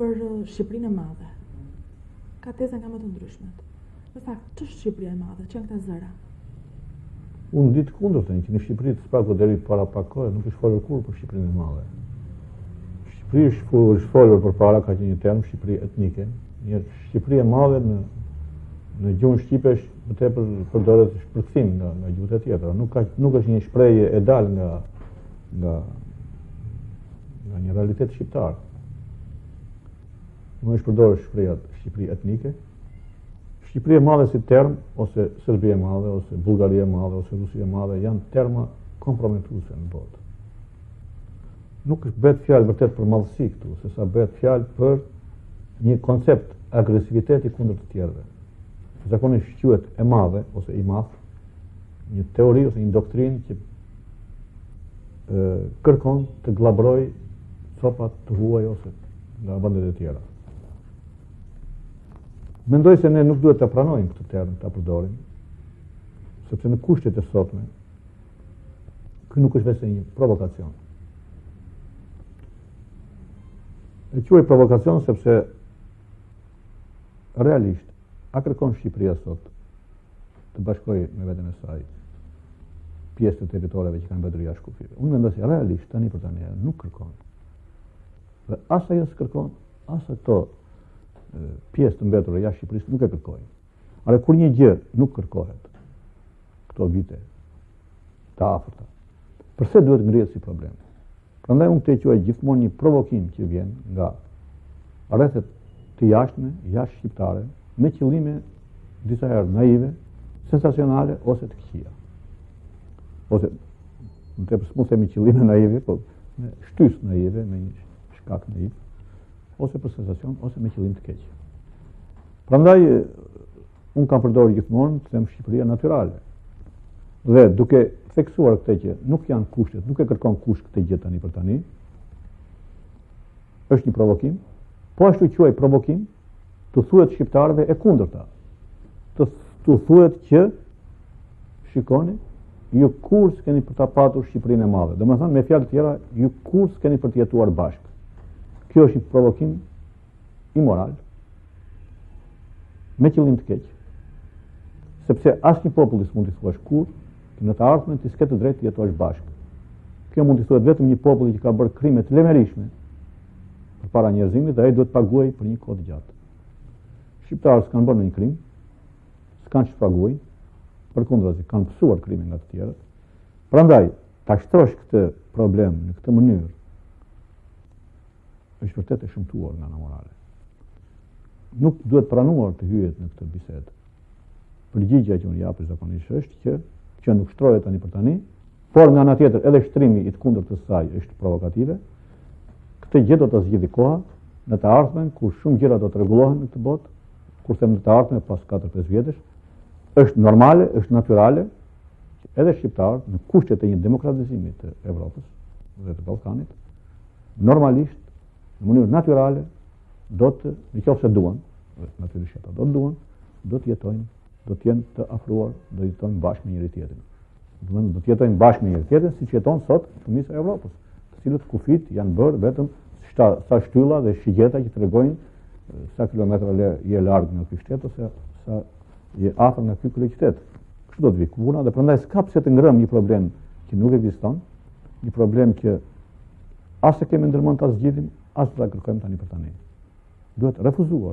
për Shqipërinë e Madhe. Ka teza nga më të ndryshmet. Në fakt, ç'është Shqipëria e Madhe? Ç'janë këta zëra? Unë di të kundërtën, që në Shqipëri të spaku deri para pak kohë nuk është folur kur për Shqipërinë e Madhe. Shqipëri është folur përpara, ka qenë një term Shqipëri etnike. Shqipëria e Madhe në gjuhën shqipe është më tepër përdoret shpërthim nga gjuhët e tjetra. Nuk është një shprehje e dalë nga një realitet shqiptar. Nuk është përdorur shprehja Shqipëri etnike. Shqipëria e Madhe si term, ose Serbia e Madhe, ose Bullgaria e Madhe, ose Rusia e Madhe, janë terma kompromituese në botë. Nuk është bëhet fjalë vërtet për madhësi këtu, sesa bëhet fjalë për një koncept agresiviteti kundër të tjerëve. Zakonisht quhet e madhe ose i madh, një teori ose një doktrinë që kërkon të glabroj copat të huaj ose nga vendet e tjera. Mendoj se ne nuk duhet të pranojmë këtë term, ta përdorim, sepse në kushtet e sotme, ky nuk është vetëm një provokacion. E quaj provokacion sepse realisht, a kërkon Shqipëria sot të bashkojë me veten e saj pjesë të territoreve që kanë mbetur jashtë kufive? Unë mendoj se realisht tani për tani nuk kërkon. Dhe as ajo s'kërkon, as ato pjesë të mbetura jashtë Shqipërisë nuk e kërkojnë. Are kur një gjë nuk kërkohet këto vite të afërta, përse duhet ngrihet si problem? Prandaj unë këtë quaj gjithmonë një provokim që vjen nga rrethet të jashtme, jashtë shqiptare, me qëllime disa herë naive, sensacionale ose të këqija. Ose, në të s'mu themi qëllime naive, po me shtys naive, me një shkak naiv, ose për sensacion, ose me qëllim të keq. Prandaj, unë kam përdorur gjithmonë të them Shqipëria natyrale. Dhe duke theksuar këtë që nuk janë kushtet, nuk e kërkon kusht këtë gjë tani për tani, është një provokim, po ashtu quaj provokim, të thuhet shqiptarëve e kundërta. Të thuhet që, shikoni, ju kur s'keni për ta patur Shqipërinë e Madhe. Domethënë me fjalë të tjera, ju kur s'keni për të jetuar bashkë. Kjo është një provokim imoral, me qëllim të keq, sepse asnjë populli s'mund të thuash kur, që në të ardhmen ti s'ke të drejtë të jetosh bashkë. Kjo mund të thuhet vetëm një populli që ka bërë krime të lemerishme përpara njerëzimit dhe ai duhet paguajë për një kohë të gjatë. Shqiptarët s'kanë bërë një krim, s'kanë shpaguajë, përkundrazi kanë pësuar krime nga të tjerët. Prandaj, ta shtrosh këtë problem në këtë mënyrë është vërtet e shëmtuar nga ana morale. Nuk duhet pranuar të hyjet në këtë bisedë. Përgjigjja që unë jap zakonisht është që nuk shtrohet tani për tani, por nga ana tjetër edhe shtrimi i të kundërt të saj është provokative. Këtë gjë do ta zgjidhë koha në të ardhmen kur shumë gjëra do të rregullohen në këtë botë, kur them në të ardhmen pas 4-5 vjetësh, është normale, është natyrale që edhe shqiptarët në kushtet e një demokratizimi të Evropës dhe të Ballkanit, normalisht në mënyrë natyrale do të, nëse duan, natyrisht ata do të duan, do të jetojnë, do të jenë të afruar, do të jetojnë bashkë me njëri tjetrin. Do të jetojnë bashkë me njëri tjetrin siç jeton sot shumica e Evropës, të cilët kufit janë bërë vetëm sa shtylla dhe shigjeta që tregojnë sa kilometra je larg nga ky shtet ose sa je afër nga ky kryeqytet. Kështu do të vi puna dhe prandaj s'ka pse të ngrëm një problem që nuk ekziston, një problem që as e kemi ndërmend ta zgjidhim, as do ta kërkojmë tani për tani. Duhet refuzuar